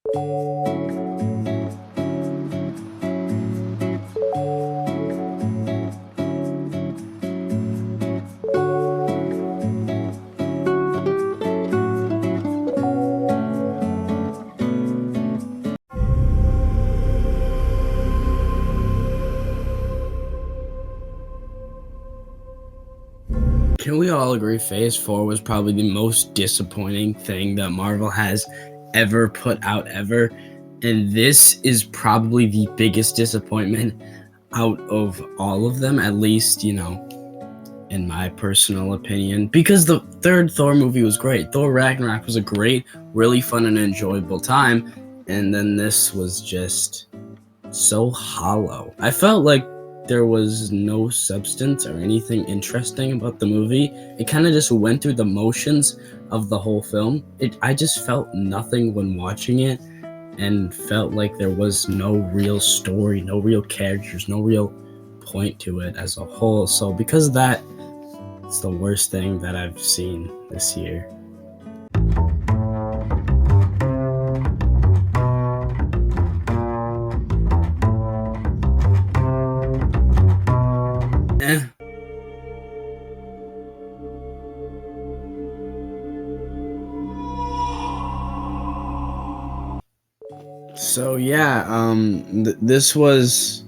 Can we all agree Phase 4 was probably the most disappointing thing that Marvel has ever put out ever? And this is probably the biggest disappointment out of all of them, at least, in my personal opinion. Because the third Thor movie was great. Thor Ragnarok was a great, really fun and enjoyable time. And then this was just so hollow. I felt like there was no substance or anything interesting about the movie. It kind of just went through the motions of the whole film. I just felt nothing when watching it and felt like there was no real story, no real characters, no real point to it as a whole. So because of that, it's the worst thing that I've seen this year. Eh. So yeah, this was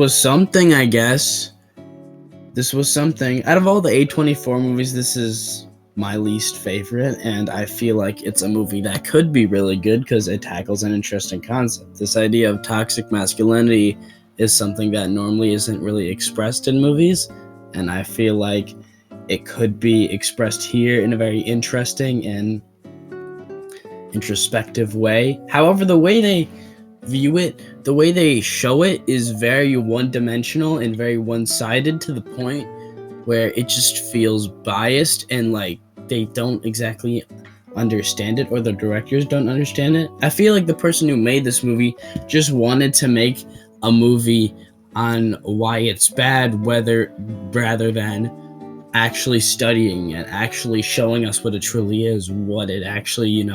something, I guess. This was something. Out of all the A24 movies, this is my least favorite, and I feel like it's a movie that could be really good because it tackles an interesting concept. This idea of toxic masculinity is something that normally isn't really expressed in movies, and I feel like it could be expressed here in a very interesting and introspective way. However, the way they view it, the way they show it is very one-dimensional and very one-sided to the point where it just feels biased and like they don't exactly understand it, or the directors don't understand it. I feel like the person who made this movie just wanted to make a movie on why it's bad, rather than actually studying it, actually showing us what it truly is, what it actually,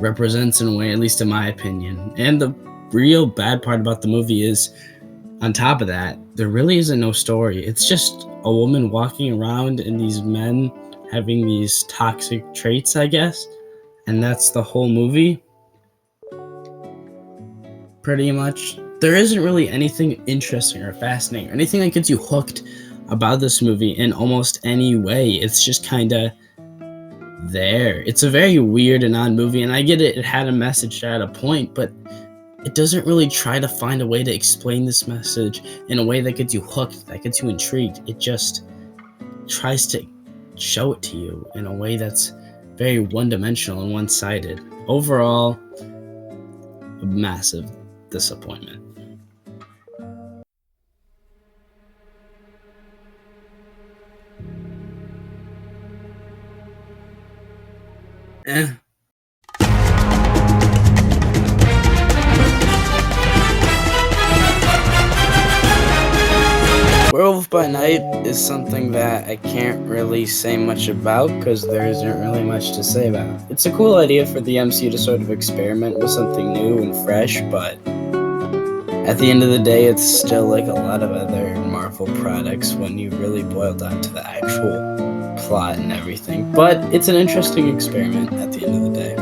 represents in a way, at least in my opinion. And the real bad part about the movie is, on top of that, there really isn't no story. It's just a woman walking around and these men having these toxic traits, I guess. And that's the whole movie. Pretty much. There isn't really anything interesting or fascinating or anything that gets you hooked about this movie in almost any way. It's just kind of there. It's a very weird and odd movie, and I get it. It had a message at a point, but it doesn't really try to find a way to explain this message in a way that gets you hooked, that gets you intrigued. It just tries to show it to you in a way that's very one-dimensional and one-sided. Overall, a massive disappointment. Eh. Werewolf by Night is something that I can't really say much about because there isn't really much to say about it. It's a cool idea for the MCU to sort of experiment with something new and fresh, but at the end of the day, it's still like a lot of other Marvel products when you really boil down to the actual plot and everything. But it's an interesting experiment at the end of the day.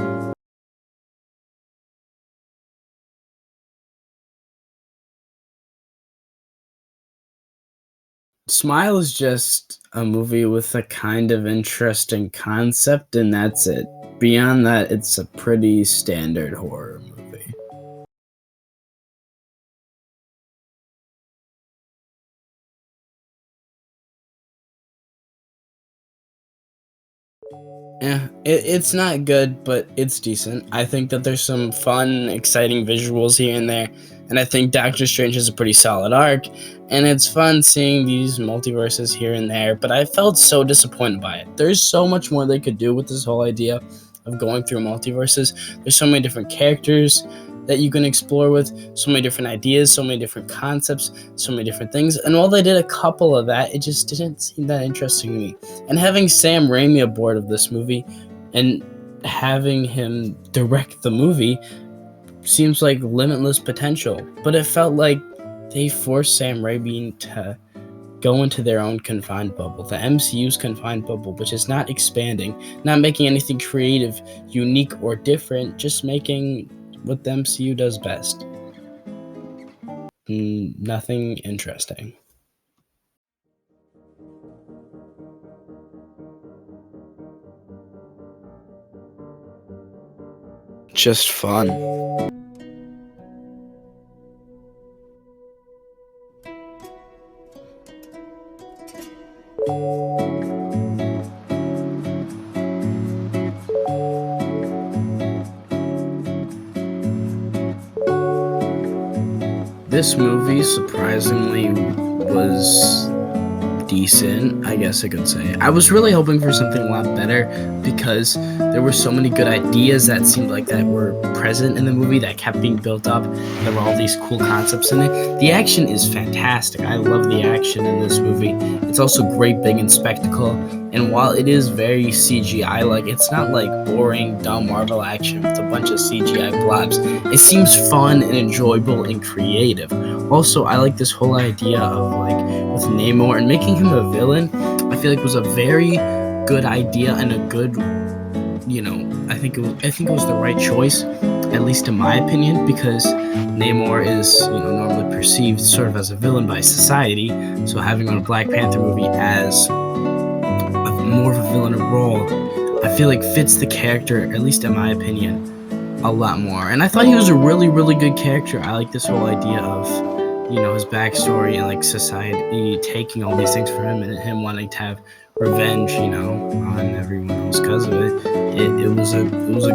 Smile is just a movie with a kind of interesting concept, and that's it. Beyond that, it's a pretty standard horror movie. Yeah, it's not good, but it's decent. I think that there's some fun, exciting visuals here and there, and I think Doctor Strange has a pretty solid arc, and it's fun seeing these multiverses here and there, but I felt so disappointed by it. There's so much more they could do with this whole idea of going through multiverses. There's so many different characters that you can explore with, so many different ideas, so many different concepts, so many different things, and while they did a couple of that, it just didn't seem that interesting to me. And having Sam Raimi aboard of this movie and having him direct the movie seems like limitless potential, but it felt like they forced Sam Raimi to go into their own confined bubble, the MCU's confined bubble, which is not expanding, not making anything creative, unique, or different, just making what the MCU does best. Nothing interesting. Just fun. This movie surprisingly was decent, I guess I could say. I was really hoping for something a lot better because there were so many good ideas that seemed like that were present in the movie that kept being built up. There were all these cool concepts in it. The action is fantastic. I love the action in this movie. It's also great, big, and spectacle. And while it is very CGI, like it's not like boring, dumb Marvel action with a bunch of CGI blobs. It seems fun and enjoyable and creative. Also, I like this whole idea of like with Namor and making him a villain. I feel like was a very good idea and a good, I think it was the right choice, at least in my opinion, because Namor is normally perceived sort of as a villain by society. So having on a Black Panther movie as more of a villain role, I feel like fits the character, at least in my opinion, a lot more. And I thought he was a really, really good character. I like this whole idea of, his backstory and like society taking all these things from him and him wanting to have revenge, on everyone else because of it. It was a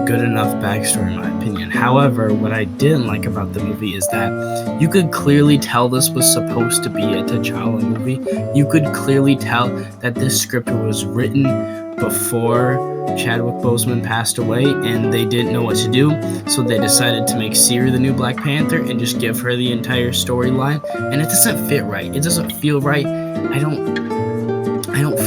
good enough backstory in my opinion. However, what I didn't like about the movie is that you could clearly tell this was supposed to be a T'Challa movie. You could clearly tell that this script was written before Chadwick Boseman passed away and they didn't know what to do, so they decided to make Shuri the new Black Panther and just give her the entire storyline, and it doesn't fit right. It doesn't feel right. I don't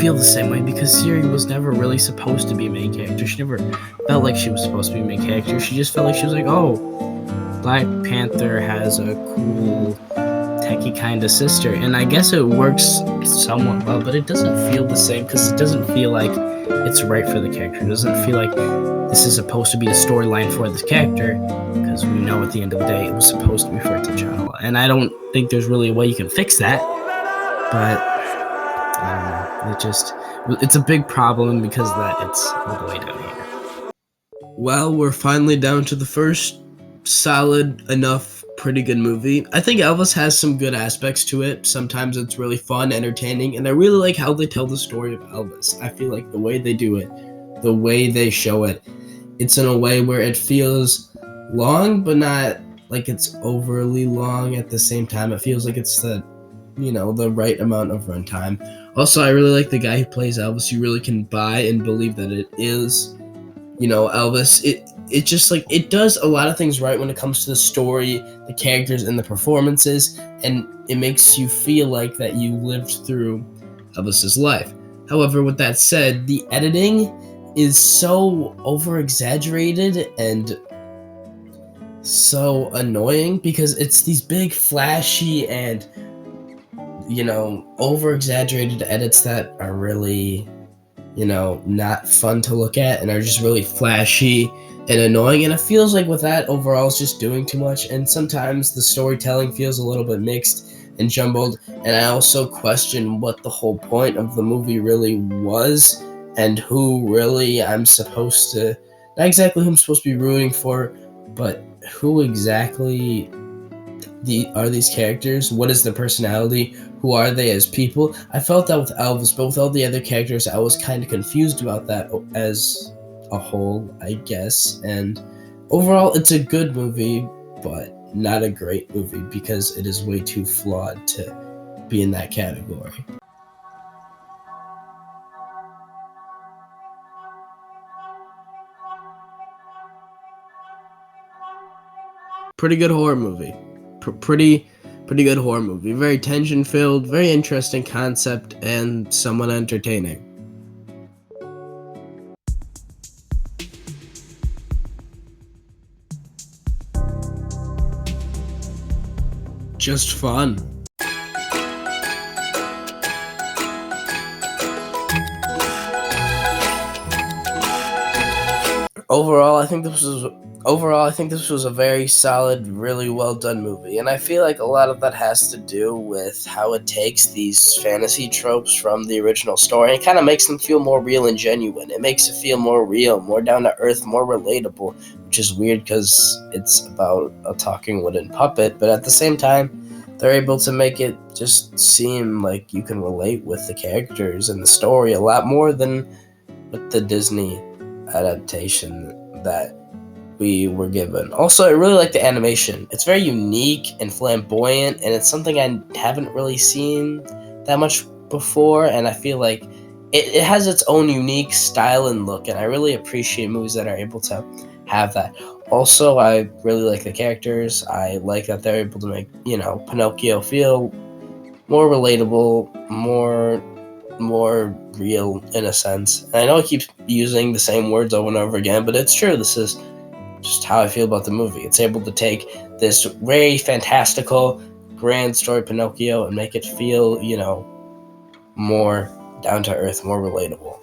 feel the same way because Shuri was never really supposed to be a main character. She never felt like she was supposed to be a main character. She just felt like she was like, oh, Black Panther has a cool techie kind of sister, and I guess it works somewhat well, but it doesn't feel the same because it doesn't feel like it's right for the character. It doesn't feel like this is supposed to be the storyline for this character, because we know at the end of the day it was supposed to be for T'Challa, and I don't think there's really a way you can fix that, but I don't know, it's a big problem because of that. It's all the way down here. Well, we're finally down to the first solid enough pretty good movie. I think Elvis has some good aspects to it. Sometimes it's really fun, entertaining, and I really like how they tell the story of Elvis. I feel like the way they do it, the way they show it, it's in a way where it feels long, but not like it's overly long at the same time. It feels like it's the right amount of runtime. Also, I really like the guy who plays Elvis. You really can buy and believe that it is, Elvis. It just like it does a lot of things right when it comes to the story, the characters, and the performances, and it makes you feel like that you lived through Elvis's life. However, with that said, the editing is so over-exaggerated and so annoying because it's these big, flashy, and over-exaggerated edits that are really, not fun to look at and are just really flashy and annoying, and it feels like with that overall it's just doing too much, and sometimes the storytelling feels a little bit mixed and jumbled, and I also question what the whole point of the movie really was and who really I'm supposed to, not exactly who I'm supposed to be rooting for, but who exactly are these characters? What is their personality? Who are they as people? I felt that with Elvis, but with all the other characters, I was kind of confused about that as a whole, I guess. And overall, it's a good movie, but not a great movie because it is way too flawed to be in that category. Pretty good horror movie. Pretty good horror movie. Very tension filled, very interesting concept, and somewhat entertaining. just fun. Overall, I think this was a very solid, really well done movie, and I feel like a lot of that has to do with how it takes these fantasy tropes from the original story and kind of makes them feel more real and genuine. It makes it feel more real, more down to earth, more relatable, which is weird because it's about a talking wooden puppet, but at the same time, they're able to make it just seem like you can relate with the characters and the story a lot more than with the Disney adaptation that we were given. Also, I really like the animation. It's very unique and flamboyant, and it's something I haven't really seen that much before, and I feel like it has its own unique style and look, and I really appreciate movies that are able to have that. Also, I really like the characters. I like that they're able to make, Pinocchio feel more relatable, more real in a sense. And I know I keep using the same words over and over again, but it's true. This is just how I feel about the movie. It's able to take this very fantastical, grand story Pinocchio and make it feel, more down to earth, more relatable.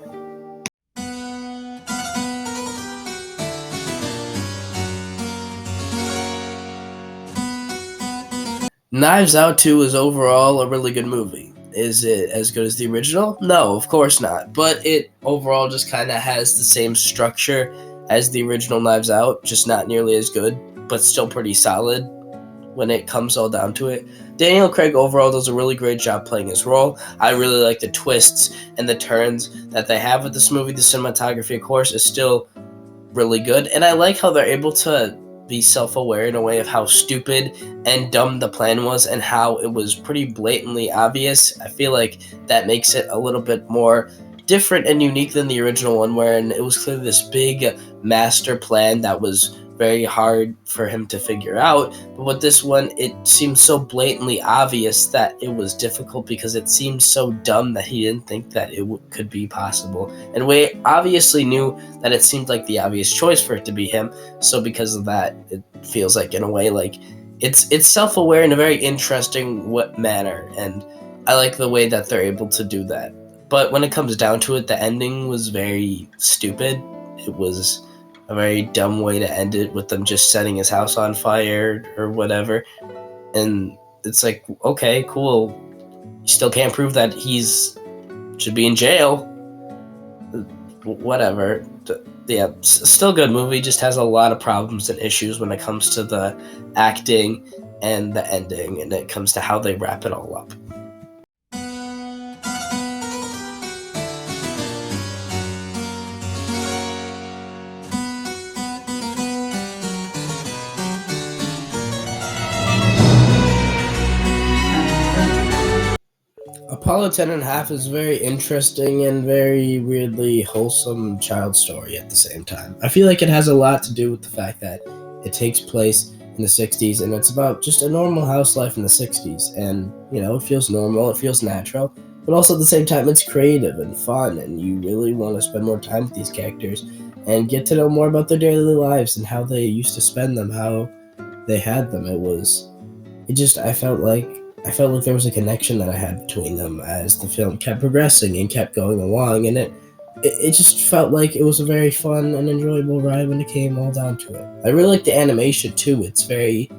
Knives Out 2 is overall a really good movie. Is it as good as the original? No, of course not. But it overall just kind of has the same structure as the original Knives Out, just not nearly as good, but still pretty solid when it comes all down to it. Daniel Craig overall does a really great job playing his role. I really like the twists and the turns that they have with this movie. The cinematography, of course, is still really good, and I like how they're able to be self-aware in a way of how stupid and dumb the plan was and how it was pretty blatantly obvious. I feel like that makes it a little bit more different and unique than the original one, wherein it was clearly this big master plan that was very hard for him to figure out. But with this one, it seemed so blatantly obvious that it was difficult because it seemed so dumb that he didn't think that it could be possible. And we obviously knew that it seemed like the obvious choice for it to be him. So because of that, it feels like in a way like it's self-aware in a very interesting manner. And I like the way that they're able to do that. But when it comes down to it, the ending was very stupid. It was a very dumb way to end it with them just setting his house on fire or whatever. And it's like, okay, cool. You still can't prove that should be in jail. Whatever. Yeah, still good movie. Just has a lot of problems and issues when it comes to the acting and the ending, and it comes to how they wrap it all up. Apollo 10.5 is very interesting and very weirdly wholesome child story at the same time. I feel like it has a lot to do with the fact that it takes place in the 60s and it's about just a normal house life in the 60s. And, it feels normal, it feels natural, but also at the same time it's creative and fun and you really want to spend more time with these characters and get to know more about their daily lives and how they used to spend them, how they had them. I felt like there was a connection that I had between them as the film kept progressing and kept going along, and it just felt like it was a very fun and enjoyable ride when it came all down to it. I really like the animation too. It's very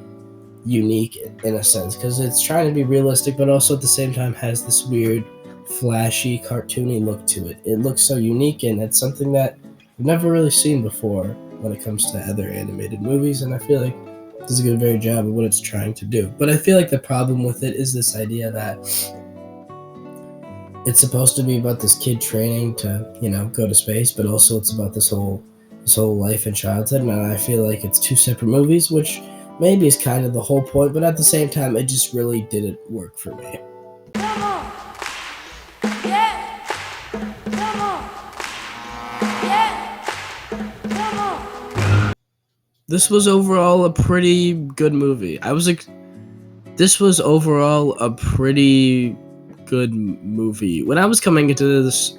unique in a sense because it's trying to be realistic, but also at the same time has this weird, flashy, cartoony look to it. It looks so unique, and it's something that I've never really seen before when it comes to other animated movies, and I feel like does a good very job of what it's trying to do. But I feel like the problem with it is this idea that it's supposed to be about this kid training to, go to space, but also it's about this whole life and childhood. And I feel like it's two separate movies, which maybe is kind of the whole point, but at the same time, it just really didn't work for me. Come on. Yeah. Come on. Yeah. Come on. This was overall a pretty good movie. This was overall a pretty good movie. When I was coming into this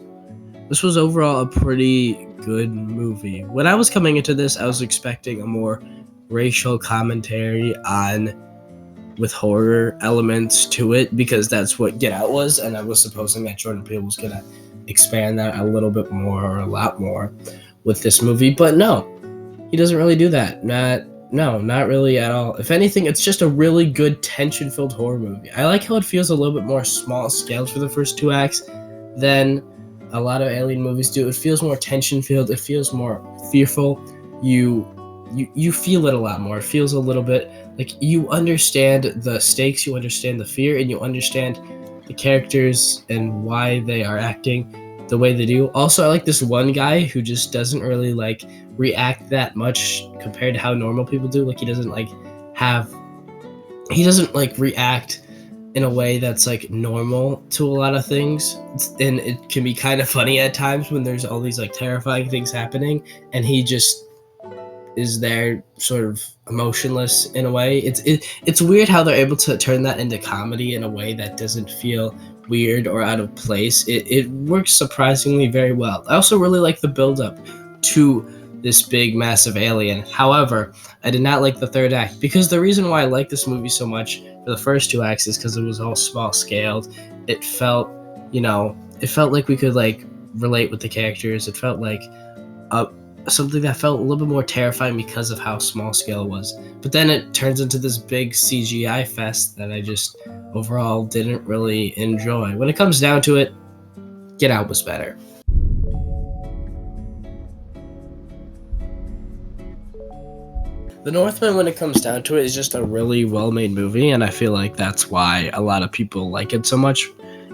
was overall a pretty good movie. When I was coming into this, I was expecting a more racial commentary on with horror elements to it because that's what Get Out was, and I was supposing that Jordan Peele was gonna expand that a little bit more or a lot more with this movie, but no, he doesn't really do that. Not really at all. If anything, it's just a really good tension-filled horror movie. I like how it feels a little bit more small scale for the first two acts than a lot of Alien movies do. It feels more tension-filled. It feels more fearful. You feel it a lot more. It feels a little bit like you understand the stakes, you understand the fear, and you understand the characters and why they are acting the way they do. Also, I like this one guy who just doesn't really like react that much compared to how normal people do. Like he doesn't like react in a way that's like normal to a lot of things, and it can be kind of funny at times when there's all these like terrifying things happening and he just is there sort of emotionless in a way. It's weird how they're able to turn that into comedy in a way that doesn't feel weird or out of place. It works surprisingly very well. I also really like the build up to this big massive alien. However, I did not like the third act because the reason why I like this movie so much for the first two acts is because it was all small scaled. It felt, it felt like we could like relate with the characters. It felt like something that felt a little bit more terrifying because of how small scale it was. But then it turns into this big CGI fest that I just overall didn't really enjoy. When it comes down to it, Get Out was better. The Northman, when it comes down to it, is just a really well-made movie, and I feel like that's why a lot of people like it so much.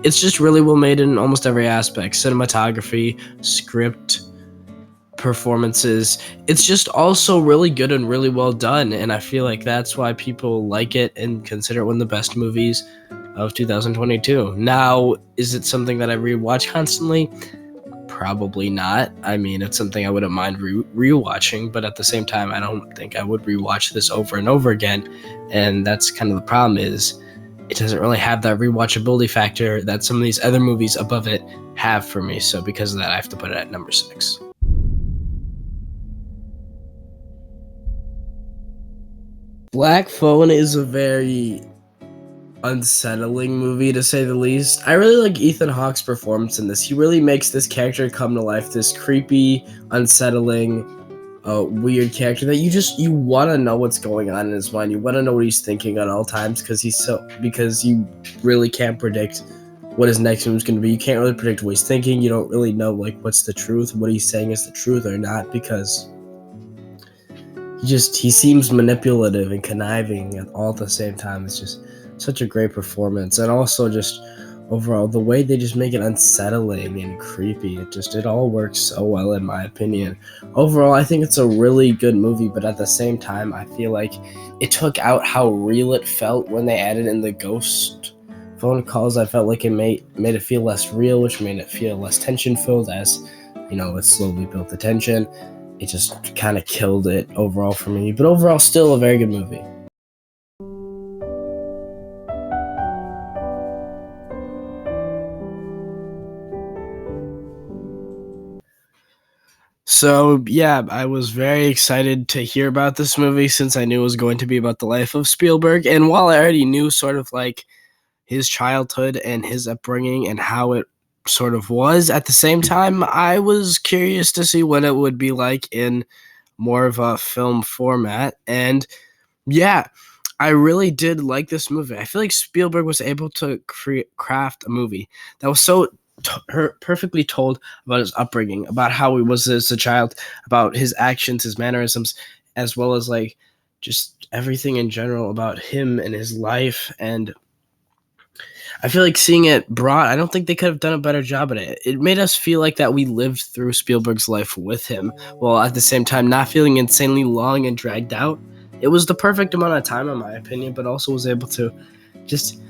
It's just really well made in almost every aspect. Cinematography, script, performances. It's just also really good and really well done, and I feel like that's why people like it and consider it one of the best movies of 2022. Now, is it something that I rewatch constantly? Probably not. I mean, it's something I wouldn't mind rewatching, but at the same time, I don't think I would rewatch this over and over again, and that's kind of the problem is it doesn't really have that rewatchability factor that some of these other movies above it have for me, so because of that, I have to put it at number 6. Black Phone is a very unsettling movie, to say the least. I really like Ethan Hawke's performance in this. He really makes this character come to life, this creepy, unsettling, weird character that you want to know what's going on in his mind. You want to know what he's thinking at all times because you really can't predict what his next move is going to be. You can't really predict what he's thinking. You don't really know like what's the truth, what he's saying is the truth or not, because he seems manipulative and conniving at all at the same time. It's just such a great performance, and also just overall the way they just make it unsettling and creepy. It all works so well in my opinion. Overall, I think it's a really good movie, but at the same time, I feel like it took out how real it felt when they added in the ghost phone calls. I felt like it made it feel less real, which made it feel less tension filled. As it slowly built the tension. It just kind of killed it overall for me. But overall, still a very good movie. So, yeah, I was very excited to hear about this movie since I knew it was going to be about the life of Spielberg. And while I already knew sort of like his childhood and his upbringing and how it sort of was, at the same time, I was curious to see what it would be like in more of a film format. And yeah, I really did like this movie. I feel like Spielberg was able to craft a movie that was so perfectly told about his upbringing, about how he was as a child, about his actions, his mannerisms, as well as like just everything in general about him and his life. And I feel like seeing it brought, I don't think they could have done a better job at it. It made us feel like that we lived through Spielberg's life with him, while at the same time not feeling insanely long and dragged out. It was the perfect amount of time, in my opinion, but also was able to just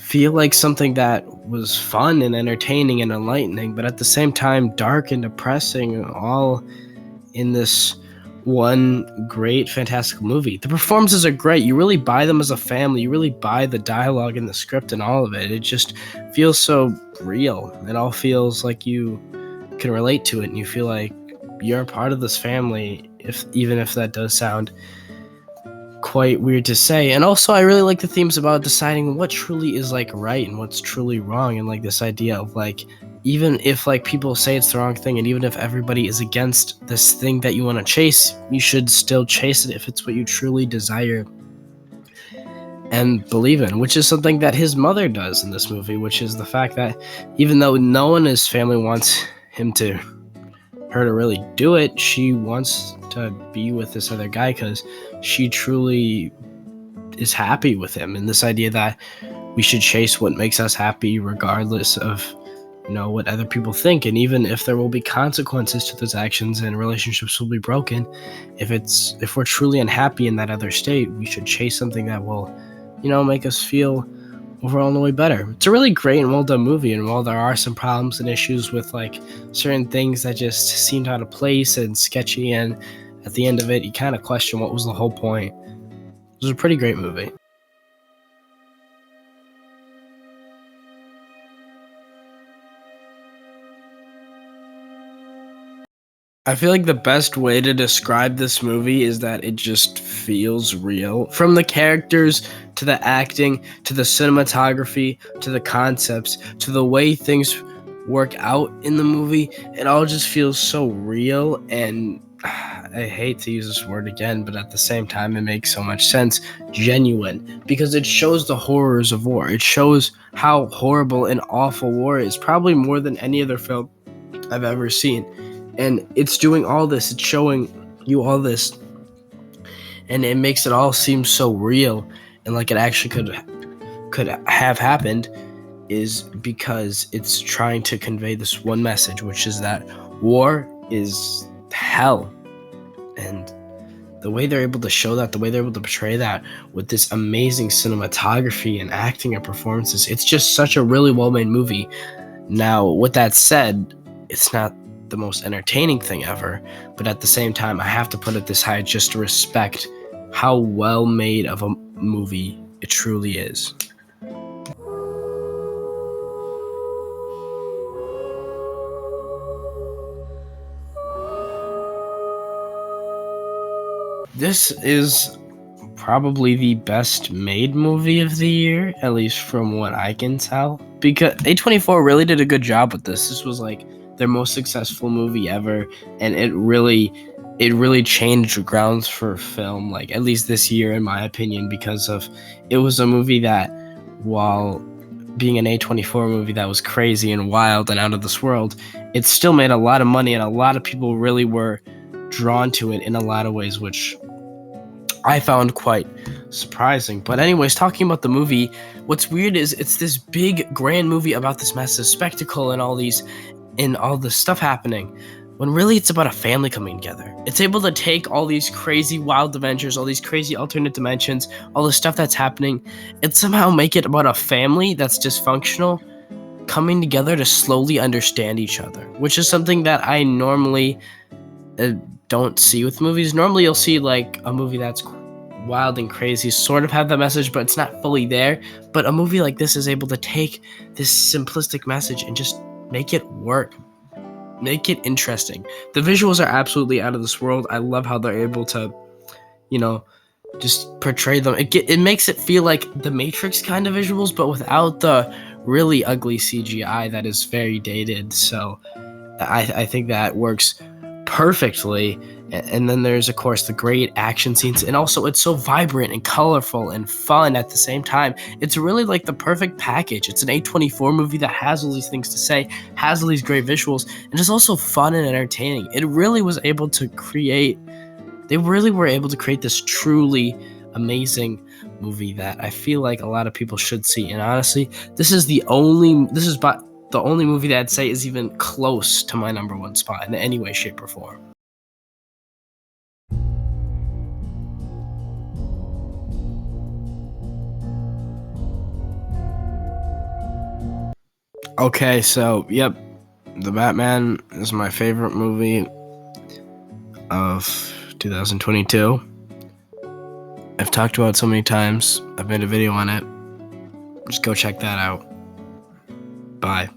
feel like something that was fun and entertaining and enlightening, but at the same time dark and depressing, all in this one great, fantastic movie. The performances are great. You really buy them as a family. You really buy the dialogue and the script and all of it. It just feels so real. It all feels like you can relate to it, and you feel like you're a part of this family, even if that does sound quite weird to say. And also, I really like the themes about deciding what truly is like right and what's truly wrong, and like this idea of like, even if like people say it's the wrong thing, and even if everybody is against this thing that you want to chase, you should still chase it if it's what you truly desire and believe in, which is something that his mother does in this movie, which is the fact that even though no one in his family wants her to really do it, she wants to be with this other guy because she truly is happy with him. And this idea that we should chase what makes us happy regardless of what other people think, and even if there will be consequences to those actions and relationships will be broken, if we're truly unhappy in that other state, we should chase something that will make us feel overall in a way better. It's a really great and well done movie, and while there are some problems and issues with like certain things that just seemed out of place and sketchy, and at the end of it you kind of question what was the whole point, it was a pretty great movie. I feel like the best way to describe this movie is that it just feels real. From the characters, to the acting, to the cinematography, to the concepts, to the way things work out in the movie, it all just feels so real, and I hate to use this word again, but at the same time it makes so much sense, genuine, because it shows the horrors of war. It shows how horrible and awful war is, probably more than any other film I've ever seen. And it's doing all this, it's showing you all this, and it makes it all seem so real and like it actually could have happened, is because it's trying to convey this one message, which is that war is hell. And the way they're able to show that, the way they're able to portray that with this amazing cinematography and acting and performances, it's just such a really well-made movie. Now, with that said, it's not the most entertaining thing ever, but at the same time I have to put it this high just to respect how well made of a movie it truly is. This is probably the best made movie of the year, at least from what I can tell, because A24 really did a good job with this. This was like their most successful movie ever, and it really changed grounds for film, like at least this year in my opinion, because of it was a movie that, while being an A24 movie that was crazy and wild and out of this world, it still made a lot of money, and a lot of people really were drawn to it in a lot of ways, which I found quite surprising. But anyways, talking about the movie, what's weird is it's this big grand movie about this massive spectacle and all this stuff happening, when really it's about a family coming together. It's able to take all these crazy wild adventures, all these crazy alternate dimensions, all the stuff that's happening, and somehow make it about a family that's dysfunctional coming together to slowly understand each other, which is something that I normally don't see with movies. Normally you'll see like a movie that's wild and crazy sort of have that message, but it's not fully there. But a movie like this is able to take this simplistic message and just make it work, make it interesting. The visuals are absolutely out of this world. I love how they're able to, just portray them. It makes it feel like the Matrix kind of visuals, but without the really ugly CGI that is very dated. So I think that works perfectly. And then there's, of course, the great action scenes, and also it's so vibrant and colorful and fun at the same time. It's really like the perfect package. It's an A24 movie that has all these things to say, has all these great visuals, and it's also fun and entertaining. They really were able to create this truly amazing movie that I feel like a lot of people should see. And honestly, this is the only movie that I'd say is even close to my number one spot in any way, shape, or form. Okay, so, yep, The Batman is my favorite movie of 2022. I've talked about it so many times. I've made a video on it. Just go check that out. Bye.